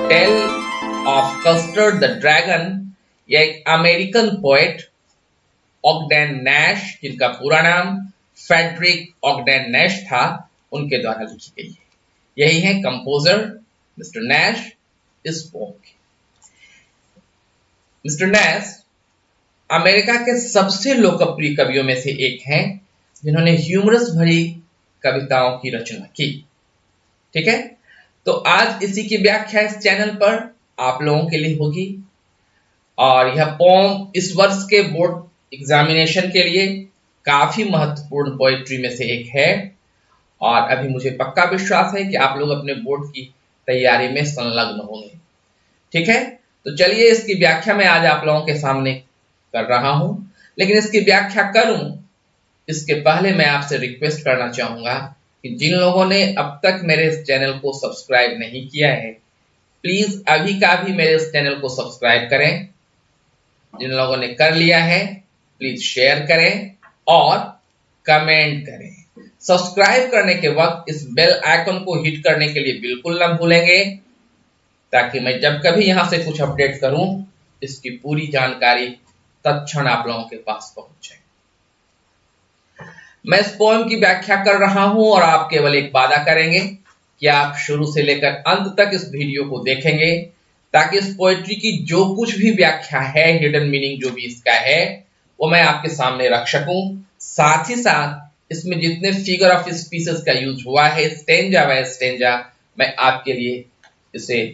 Tell of Custard the dragon, यह एक American poet ऑगडेन Nash, जिनका पूरा नाम फ्रेडरिक ऑगडेन नैश था, उनके द्वारा लिखी गई है। यही है कंपोजर मिस्टर नैश इस पोम के। मिस्टर नैश अमेरिका के सबसे लोकप्रिय कवियों में से एक हैं, जिन्होंने ह्यूमरस भरी कविताओं की रचना की। ठीक है, तो आज इसी की व्याख्या इस चैनल पर आप लोगों के लिए होगी। और यह पोम इस वर्ष के बोर्ड एग्जामिनेशन के लिए काफी महत्वपूर्ण पोएट्री में से एक है, और अभी मुझे पक्का विश्वास है कि आप लोग अपने बोर्ड की तैयारी में संलग्न होंगे। ठीक है, तो चलिए इसकी व्याख्या मैं आज आप लोगों के सामने कर रहा हूं। लेकिन इसकी व्याख्या करूं इसके पहले मैं आपसे रिक्वेस्ट करना चाहूंगा कि जिन लोगों ने अब तक मेरे इस चैनल को सब्सक्राइब नहीं किया है, प्लीज अभी का भी मेरे इस चैनल को सब्सक्राइब करें। जिन लोगों ने कर लिया है प्लीज शेयर करें और कमेंट करें। सब्सक्राइब करने के वक्त इस बेल आइकन को हिट करने के लिए बिल्कुल ना भूलेंगे, ताकि मैं जब कभी यहां से कुछ अपडेट करूं इसकी पूरी जानकारी तत्क्षण आप लोगों के पास पहुंचे। मैं इस पोएम की व्याख्या कर रहा हूं और आप केवल एक वादा करेंगे कि आप शुरू से लेकर अंत तक इस वीडियो को देखेंगे, ताकि इस पोएट्री की जो कुछ भी व्याख्या है, हिडन मीनिंग जो भी इसका है, वो मैं आपके सामने रख सकूं। साथ ही साथ इसमें जितने फिगर ऑफ स्पीसीज का यूज हुआ है, स्टेंजा बाय स्टेंजा, मैं आपके लिए इसे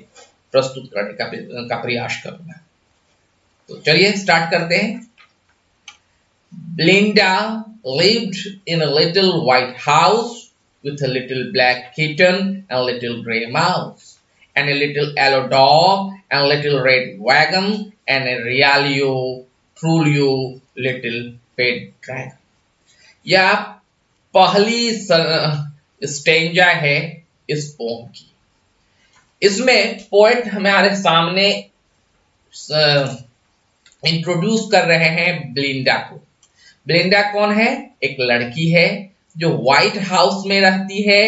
प्रस्तुत करने का प्रयास करूंगा। तो चलिए स्टार्ट करते हैं। Belinda lived in a little white house with a little black kitten and a little gray mouse and a little yellow dog and a little red wagon and a realio trulio little pet dragon। यह पहली stanza है इस pome की। इसमें poet हमारे सामने introduce कर रहे हैं बेलिंडा को। बेलिंडा कौन है? एक लड़की है जो व्हाइट हाउस में रहती है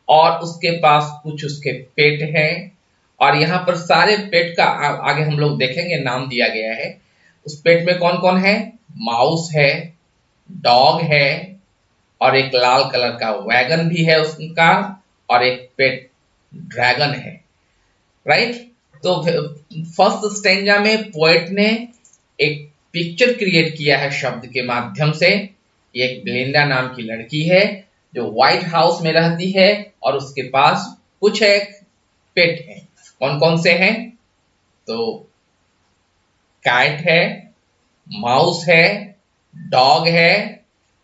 और उसके पास कुछ उसके पेट हैं। और यहाँ पर सारे पेट का आगे हम लोग देखेंगे नाम दिया गया है। उस पेट में कौन कौन है? माउस है, डॉग है और एक लाल कलर का वैगन भी है उसका, और एक पेट ड्रैगन है। राइट, तो फर्स्ट स्टेंजा में पोएट ने एक पिक्चर क्रिएट किया है शब्द के माध्यम से। एक बेलिंडा नाम की लड़की है जो व्हाइट हाउस में रहती है और उसके पास कुछ एक पेट है। कौन कौन से हैं? तो कैट है, माउस है, डॉग है,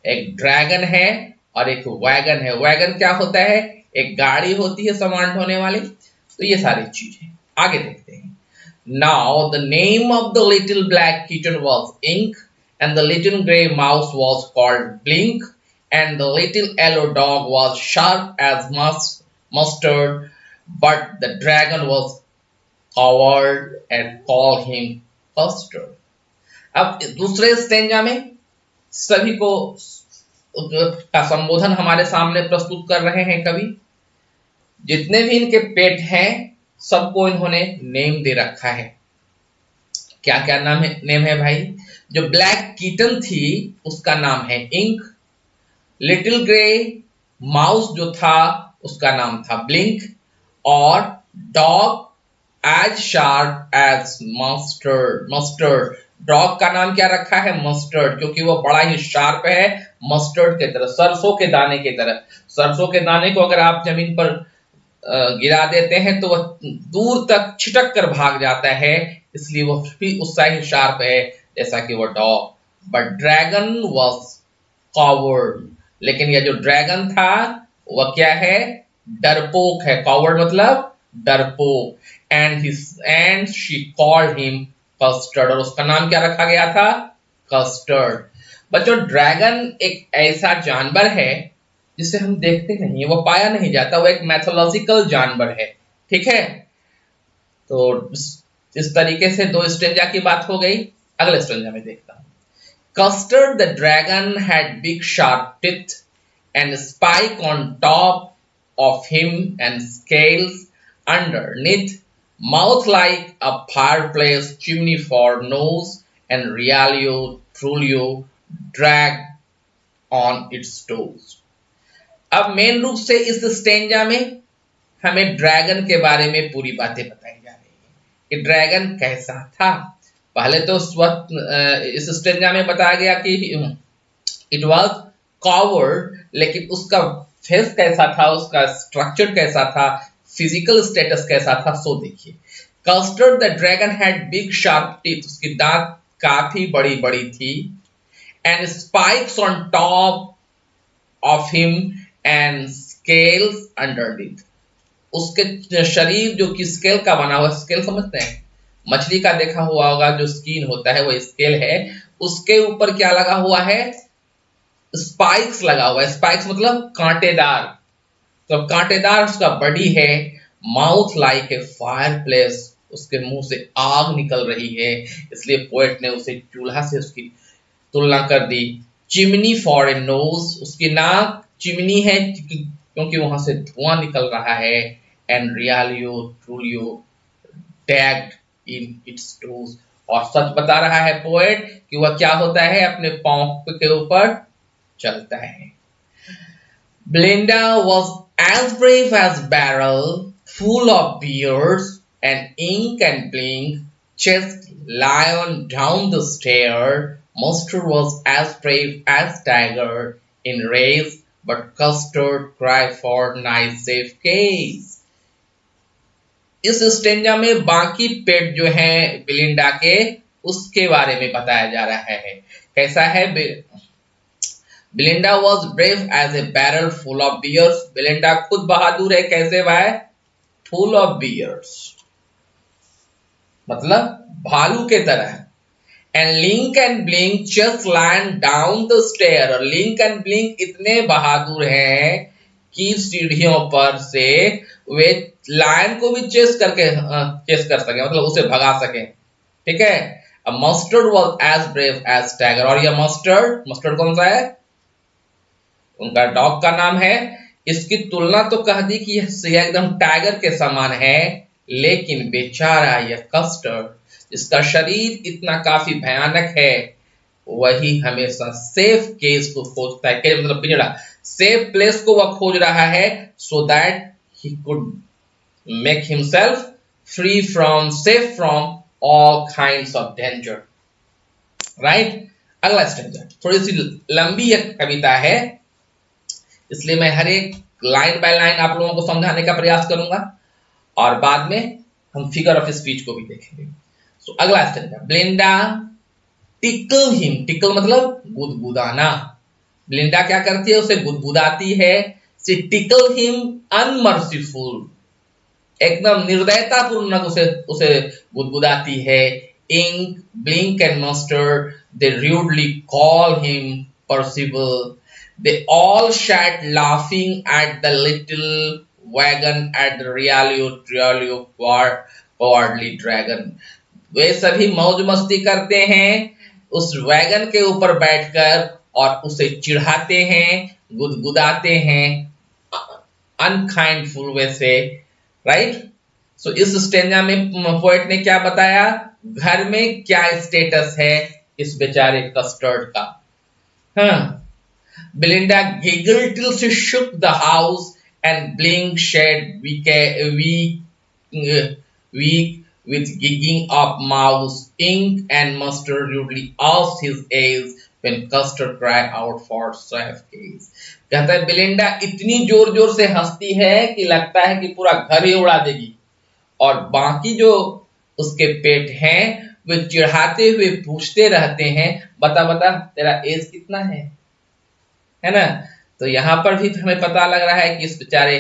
एक ड्रैगन है और एक वैगन है। वैगन क्या होता है? एक गाड़ी होती है सामान ढोने वाली। तो ये सारी चीजें आगे देखते हैं। Now the name of the little black kitten was Ink, and the little grey mouse was called Blink, and the little yellow dog was sharp as mustard, but the dragon was coward and called him Custard। अब दूसरे stanza में सभी को का संबोधन हमारे सामने प्रस्तुत कर रहे हैं कवि। जितने भी इनके पेट हैं सबको इन्होंने नेम दे रखा है। क्या क्या नेम है भाई? जो ब्लैक कीटन थी उसका नाम है इंक। लिटिल ग्रे माउस जो था उसका नाम था ब्लिंक, और dog as sharp as mustard. Dog का नाम क्या रखा है? मस्टर्ड, क्योंकि वो बड़ा ही शार्प है, मस्टर्ड के तरह, सरसों के दाने की तरह। सरसों के दाने को अगर आप जमीन पर गिरा देते हैं तो वह दूर तक छिटक कर भाग जाता है, इसलिए वो भी उससा ही शार्प है जैसा कि वो dog. But dragon was coward, लेकिन यह जो ड्रैगन था वह क्या है? डरपोक है। कॉवर्ड मतलब डरपोक। And she called him custard, और उसका नाम क्या रखा गया था? कस्टर्ड। बच्चों, ड्रैगन एक ऐसा जानवर है जिसे हम देखते नहीं है, वो पाया नहीं जाता, वो एक मैथोलॉजिकल जानवर है। ठीक है, तो इस तरीके से दो स्टेंजा की बात हो गई। अगले स्टेंजा में देखता हूं। Custard the dragon had big sharp teeth and spike on top of him and scales underneath, mouth like a fireplace, chimney for nose, and Realio Trulio dragged on its toes. अब main रूप से इस stanza में हमें dragon के बारे में पूरी बातें बताई जा रही है कि ड्रैगन कैसा था। पहले तो इस स्टेंजा में बताया गया कि इट वाज कवर्ड, लेकिन उसका फेस कैसा था, उसका स्ट्रक्चर कैसा था, फिजिकल स्टेटस कैसा था, सो देखिए। Custard the dragon had big sharp teeth, उसकी दांत काफी बड़ी बड़ी थी, and spikes on top of him and scales underneath, उसके शरीर जो कि स्केल का बना हुआ, स्केल समझते हैं, मछली का देखा हुआ होगा जो स्किन होता है वो स्केल है, उसके ऊपर क्या लगा हुआ है, स्पाइक्स लगा हुआ है। स्पाइक्स मतलब कांटेदार, तो कांटेदार उसका बॉडी है। Mouth like a fire place, उसके मुंह से आग निकल रही है, इसलिए पोएट ने उसे चूल्हा से उसकी तुलना कर दी। चिमनी फॉर ए नोज, उसकी नाक चिमनी है क्योंकि वहां से धुआं निकल रहा है। And realio trulio tagged in its toes, और सच बता रहा है पोएट कि वह क्या होता है, अपने पांव के ऊपर चलता है। Belinda was as brave as barrel, full of beers and ink and blink, chased lion down the stair. Mustard was as brave as tiger in race, but Custard cried for nice safe case. इस stanza में बाकी पेट जो है बिलिंडा के, उसके बारे में बताया जा रहा है। कैसा है? Belinda was brave as a barrel full of beers. Belinda खुद बहादुर है, कैसे भाई? Full of beers, मतलब भालू के तरह। And Link and Blink just ran down the stair. और Link and Blink इतने बहादुर हैं कि सीढ़ियों पर से वे लायन को भी चेस कर सके, मतलब उसे भगा सके। ठीक है। अब mustard was as brave as tiger, और यह मस्टर्ड कौन सा है? उनका डॉग का नाम है। इसकी तुलना तो कह दी कि यह एकदम टाइगर के समान है, लेकिन बेचारा यह कस्टर्ड, जिसका शरीर इतना काफी भयानक है, वही हमेशा सेफ केस को खोजता है। मतलब पिंजड़ा, सेफ प्लेस को वह खोज रहा है, so that he could make himself free from, safe from all kinds of danger. Right. अगला स्टेंजा थोड़ी सी लंबी एक कविता है, इसलिए मैं हर एक लाइन बाय लाइन आप लोगों को समझाने का प्रयास करूंगा, और बाद में हम फिगर ऑफ स्पीच को भी देखेंगे। सो अगला स्टेंजा, ब्लिंडा टिकल हिम, टिकल मतलब गुदगुदाना। ब्लिंडा क्या करती है? उसे गुदगुदाती है। सी टिकल हिम अनमर्सीफुल, एकदम निर्दयतापूर्वक उसे गुदगुदाती है। Ink, Blink and Mustard they rudely call him Percival. They all sat laughing at the little wagon at the Realio cowardly dragon. वे सभी मौज मस्ती करते हैं उस वैगन के ऊपर बैठकर, और उसे चिढ़ाते हैं, गुदगुदाते हैं अनकाइंडफुल वे से। राइट। सो इस स्टेंजा में पोएट ने क्या बताया, घर में क्या स्टेटस है इस बेचारे कस्टर्ड का। हाँ। Belinda giggled till she shook the house, and Blink shed weak with gigging of mouse. Ink and Mustard rudely asked his age when Custard cried out for safe case. कहता है बिलिंडा इतनी जोर जोर से हंसती है कि लगता है कि पूरा घर ही उड़ा देगी, और बाकी जो उसके पेट हैं वे चिढ़ाते हुए पूछते रहते हैं, बता बता तेरा एज कितना है ना। तो यहां पर भी हमें पता लग रहा है कि इस बेचारे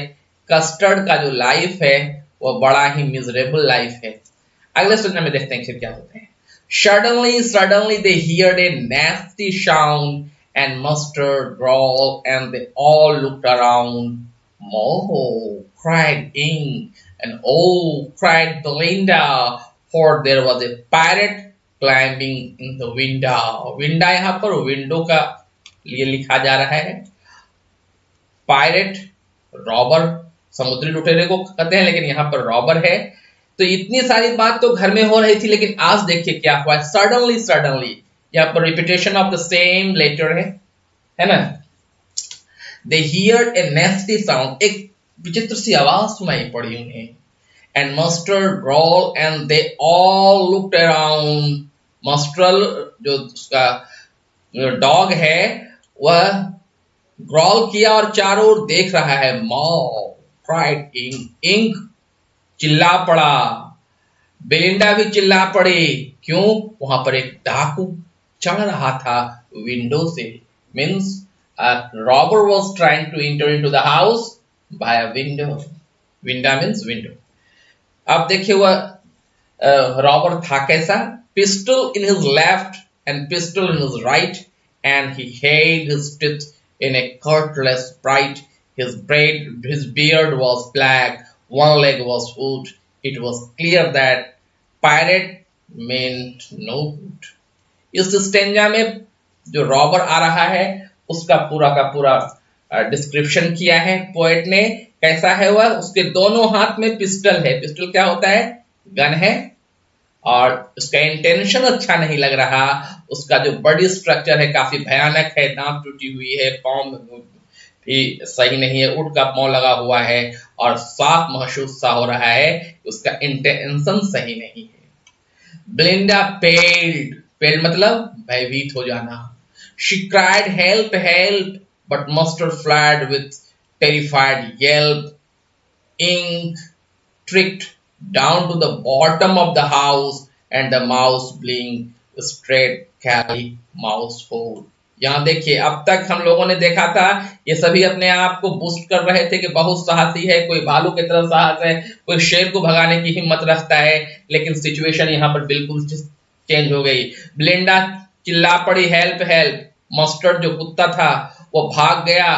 कस्टर्ड का जो लाइफ है वो बड़ा ही मिजरेबल लाइफ है। अगले स्टेज में देखते हैं फिर क्या होते हैं। Suddenly they heard a nasty sound and Mustard growled, and they all looked around. "Moho!" cried Ink, and "Oh!" cried Belinda, for there was a pirate climbing in the window. Window यहाँ पर window का लिए लिखा जा रहा है। Pirate robber, समुद्री लुटेरे को कहते हैं, लेकिन यहाँ पर रॉबर है। तो इतनी सारी बात तो घर में हो रही थी, लेकिन आज देखिए क्या हुआ। सडनली यहाँ पर repetition of the same letter है ना। दे हियर्ड ए नेस्टी साउंड, एक विचित्र सी आवाज सुनाई पड़ी उन्हें। And Mustard growled and they all looked around. Mustard जो उसका डॉग है वह ग्रॉल किया और चारों ओर देख रहा है। मॉ क्राइड इंक चिल्ला पड़ा। बेलिंडा भी चिल्ला पड़ी। क्यों? वहां पर एक डाकू चढ़ रहा था विंडो से। Means robber was trying to enter into the house by a window. Window means window. अब देखिए वह रॉबर था कैसा। Pistol in his left and pistol in his right, and he held his teeth in a cutlass bright. His beard was black, one leg was wood. It was clear that pirate meant no good. इस stanza में जो robber आ रहा है उसका पूरा का पूरा description किया है पोएट ने। कैसा है वह? उसके दोनों हाथ में पिस्टल है। पिस्टल क्या होता है? गन है। और उसका इंटेंशन अच्छा नहीं लग रहा। उसका जो बॉडी स्ट्रक्चर है काफी भयानक है। दांत टूटी हुई है, पाँव भी सही नहीं है, ऊँट का पाँव लगा हुआ है और साफ महसूस सा हो रहा है उसका इंटेंशन सही नहीं है। ब्लिंडा पेल्ड मतलब भयभीत हो जाना। She cried help help, but Mustard fled with terrified yelp. Ink tricked down to the bottom of the house, and the mouse blinked straight Cali mouse hole. यहाँ देखिए, अब तक हम लोगों ने देखा था ये सभी अपने आप को बूस्ट कर रहे थे कि बहुत साहसी है, कोई भालू की तरह साहस है, कोई शेर को भगाने की हिम्मत रखता है। लेकिन सिचुएशन यहाँ पर बिल्कुल चेंज हो गई। ब्लिंडा चिल्ला पड़ी हेल्प हेल्प। मस्टर्ड जो कुत्ता था वो भाग गया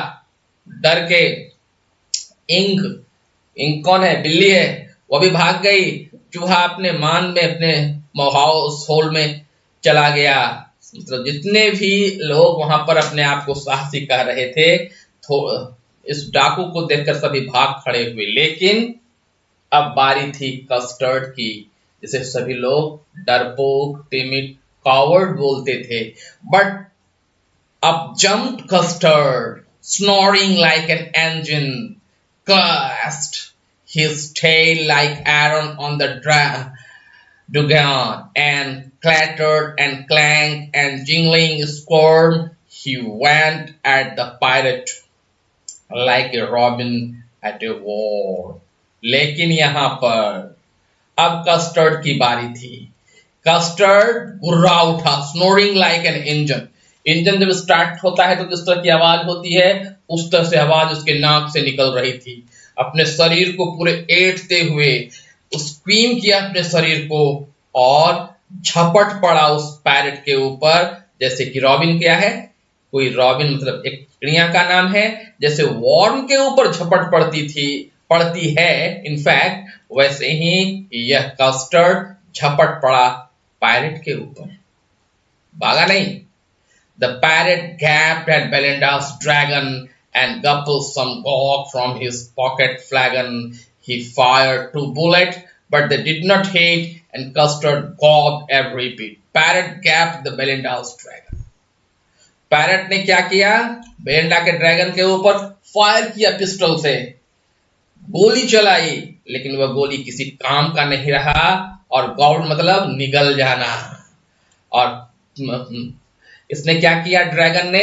डर के। इंक कौन है? बिल्ली है, वो भी भाग गई। चूहा अपने मान में अपने हाउस होल्ड में चला गया। मतलब जितने भी लोग वहां पर अपने आप को साहसी कह रहे थे, इस डाकू को देखकर सभी भाग खड़े हुए। लेकिन अब बारी थी कस्टर्ड की, जिसे सभी लोग डरपोक, टिमिड, कॉवर्ड बोलते थे। But up jumped Custard, snoring like an engine, cast his tail like Aaron on the Dugan, and clattered and clanked and jingling squirm. He went at the pirate like a robin at a war. लेकिन यहाँ पर अब custard की बारी थी। Custard गुर्रा उठा, snoring like an engine. Engine जब start होता है तो किस तरह की आवाज होती है, उस तरह से आवाज उसके नाक से निकल रही थी। अपने शरीर को पूरे ऐंठते हुए स्क्रीम किया अपने शरीर को और झपट पड़ा उस पैरेट के ऊपर। जैसे कि रॉबिन क्या है? कोई रॉबिन मतलब एक चिड़िया का नाम है। जैसे वॉर्न के ऊपर झपट पड़ती है इनफैक्ट, वैसे ही यह कस्टर्ड झपट पड़ा पैरेट के ऊपर। भागा नहीं। The parrot gaped at Belinda's dragon and gobbled some gog from his pocket flagon. He fired 2 bullets, but they did not hit, and Custard gobbed every bit. Parrot gapped the Belinda's dragon. Parrot ने क्या किया? Belinda के dragon के ऊपर fire किया pistol से, गोली चलाई, लेकिन वह गोली किसी काम का नहीं रहा। और गॉब्ड मतलब निगल जाना। और इसने क्या किया? ड्रैगन ने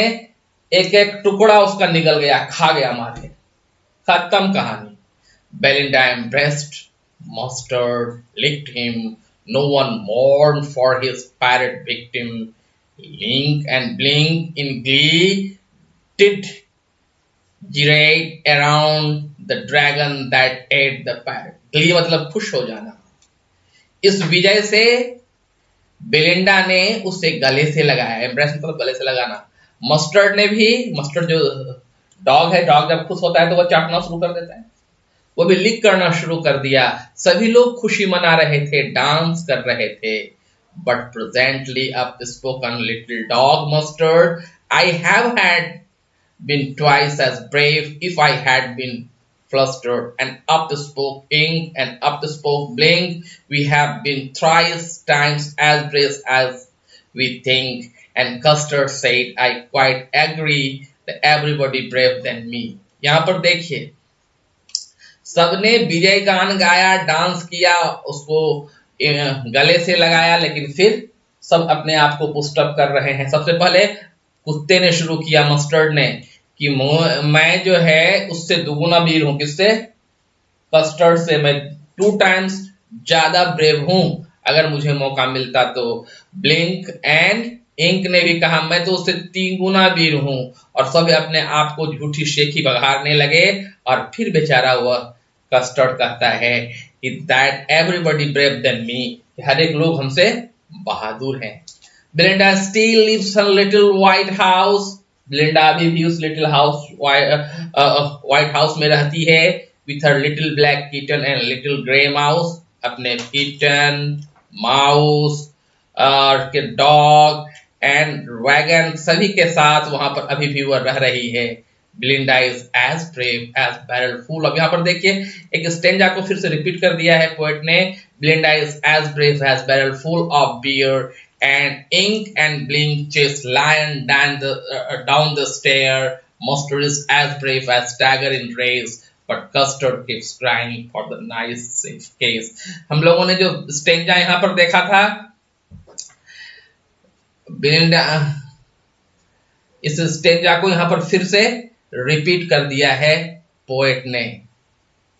एक एक टुकड़ा उसका निगल गया, खा गया मारे। खत्म कहानी। Belinda embraced Mustard, licked him. No one mourned for his parrot victim. Link and Blink in glee did gyrate around the dragon that ate the parrot. Glee मतलब खुश हो जाना। इस विजय से बेलिंडा ने उसे गले से लगाया। एम्ब्रेस मतलब गले से लगाना। मस्टर्ड ने भी, मस्टर्ड जो डॉग है, डॉग जब खुश होता है तो वह चाटना शुरू कर देता है, वो भी लिक करना शुरू कर दिया। सभी लोग खुशी मना रहे थे, डांस कर रहे थे। But presently up spoken little dog mustard, I have had been twice as brave if I had been flustered, and up spoke ink, and up spoke blink. We have been thrice times as brave as we think. And Custard said, I quite agree that everybody brave than me. यहाँ पर देखिए, सबने विजय गान गाया, dance किया, उसको गले से लगाया, लेकिन फिर सब अपने आप को पुस्टअप कर रहे हैं। सबसे पहले कुत्ते ने शुरू किया, मस्टर्ड ने, कि मैं जो है उससे दुगुना वीर हूं। किससे? कस्टर्ड से। मैं 2 टाइम्स ज्यादा ब्रेव हूं अगर मुझे मौका मिलता तो। ब्लिंक एंड इंक ने भी कहा मैं तो उससे 3 गुना वीर हूं। और सब अपने आप को झूठी शेखी बघारने लगे। और फिर बेचारा हुआ कस्टर्ड कहता है that everybody brave than me, हर एक लोग हमसे बहादुर हैं। Belinda still lives in a little white house. Belinda अभी भी उस लिटिल हाउस व्हाइट हाउस में रहती है, with her little black kitten and little grey mouse. अपने किटन, माउस और के डॉग एंड वैगन सभी के साथ वहां पर अभी भी वह रह रही है। Belinda is as brave as barrel full. अब यहाँ पर देखिए एक स्टेंजा को फिर से रिपीट कर दिया है पोएट ने। Belinda is as brave as barrel full of beer, and ink and blink chase lion down the stair. Mustard is as brave as stagger in race, but Custard keeps crying for the nice safe case. हम लोगों ने जो stanza यहाँ पर देखा था, Belinda इस stanza को यहाँ पर फिर से रिपीट कर दिया है पोएट ने,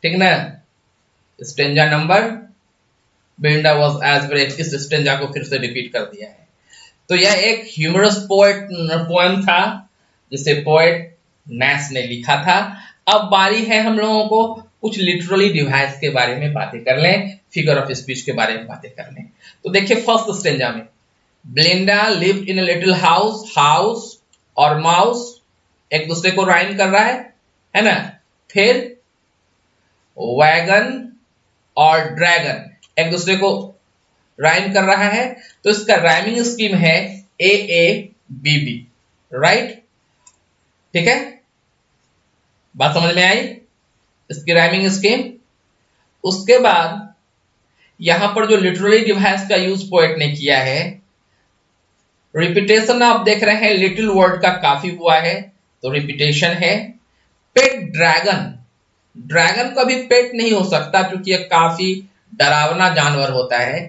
ठीक ना। Stanza number Belinda was as brave, इस स्टेंजा को फिर से रिपीट कर दिया है। तो यह एक ह्यूमरस पोएम था जिसे पोएट नैश ने लिखा था। अब बारी है हम लोगों को कुछ लिटरली डिवाइस के बारे में बातें कर लें, फिगर ऑफ स्पीच के बारे में बातें कर लें। तो देखिए फर्स्ट स्टेंजा में Belinda lived in a little house, house और माउस एक दूसरे को राइम कर रहा है ना। फिर वैगन और ड्रैगन एक दूसरे को राइम कर रहा है, तो इसका राइमिंग स्कीम है ए ए बी बी, राइट, ठीक है। बात समझ में आई इसकी राइमिंग स्कीम। उसके बाद यहां पर जो लिटररी डिवाइस का यूज पोएट ने किया है, रिपीटेशन आप देख रहे हैं, लिटिल वर्ड का काफी हुआ है तो रिपीटेशन है। पेट ड्रैगन, ड्रैगन कभी पेट नहीं हो सकता क्योंकि यह काफी डरावना जानवर होता है,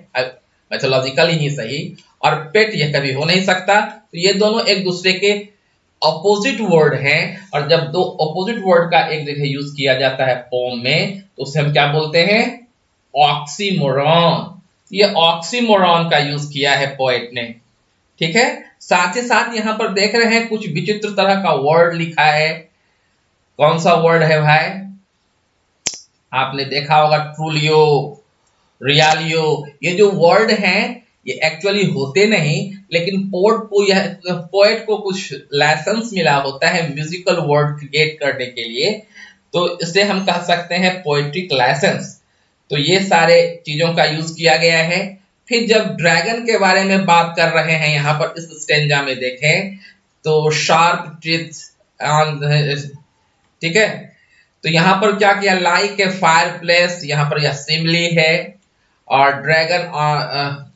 मैथोलॉजिकली ही सही, और पेट यह कभी हो नहीं सकता। तो ये दोनों एक दूसरे के अपोजिट वर्ड हैं, और जब दो अपोजिट वर्ड का एक जगह यूज किया जाता है पोम में तो उसे हम क्या बोलते हैं? ऑक्सीमोरॉन। ये ऑक्सीमोरॉन का यूज किया है पोएट ने, ठीक है। साथ ही साथ यहां पर देख रहे हैं कुछ विचित्र तरह का वर्ड लिखा है। कौन सा वर्ड है भाई? आपने देखा होगा ट्रूलियो, रियालियो। ये जो वर्ड हैं ये एक्चुअली होते नहीं, लेकिन पोएट को कुछ लाइसेंस मिला होता है म्यूजिकल वर्ड क्रिएट करने के लिए, तो इसे हम कह सकते हैं पोएट्रिक लाइसेंस। तो ये सारे चीजों का यूज किया गया है। फिर जब ड्रैगन के बारे में बात कर रहे हैं यहाँ पर इस स्टेंजा में देखें तो शार्प टीथ, ठीक है। तो यहाँ पर क्या किया? लाइक ए फायर प्लेस, यहाँ पर यह सिमिली है, और dragon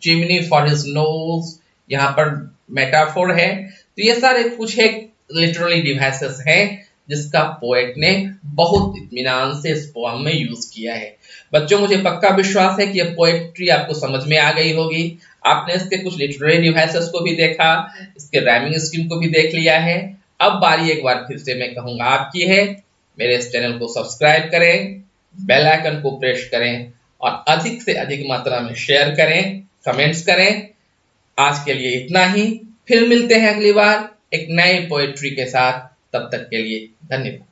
chimney for his nose, यहाँ पर मेटाफोर है। तो ये सारे कुछ एक लिटरली डिवाइसेस हैं जिसका पोएट ने बहुत इत्मीनान से इस पोएम में यूज किया है। बच्चों मुझे पक्का विश्वास है कि ये पोएट्री आपको समझ में आ गई होगी। आपने इसके कुछ लिटरेरी डिवाइसेस को भी देखा, इसके राइमिंग स्कीम को भी देख लिया है। अब बारी एक बार फिर से मैं कहूंगा आपकी है। मेरे इस चैनल को सब्सक्राइब करें, बेल आइकन को प्रेस करें और अधिक से अधिक मात्रा में शेयर करें, कमेंट्स करें। आज के लिए इतना ही, फिर मिलते हैं अगली बार एक नए पोएट्री के साथ। तब तक के लिए धन्यवाद।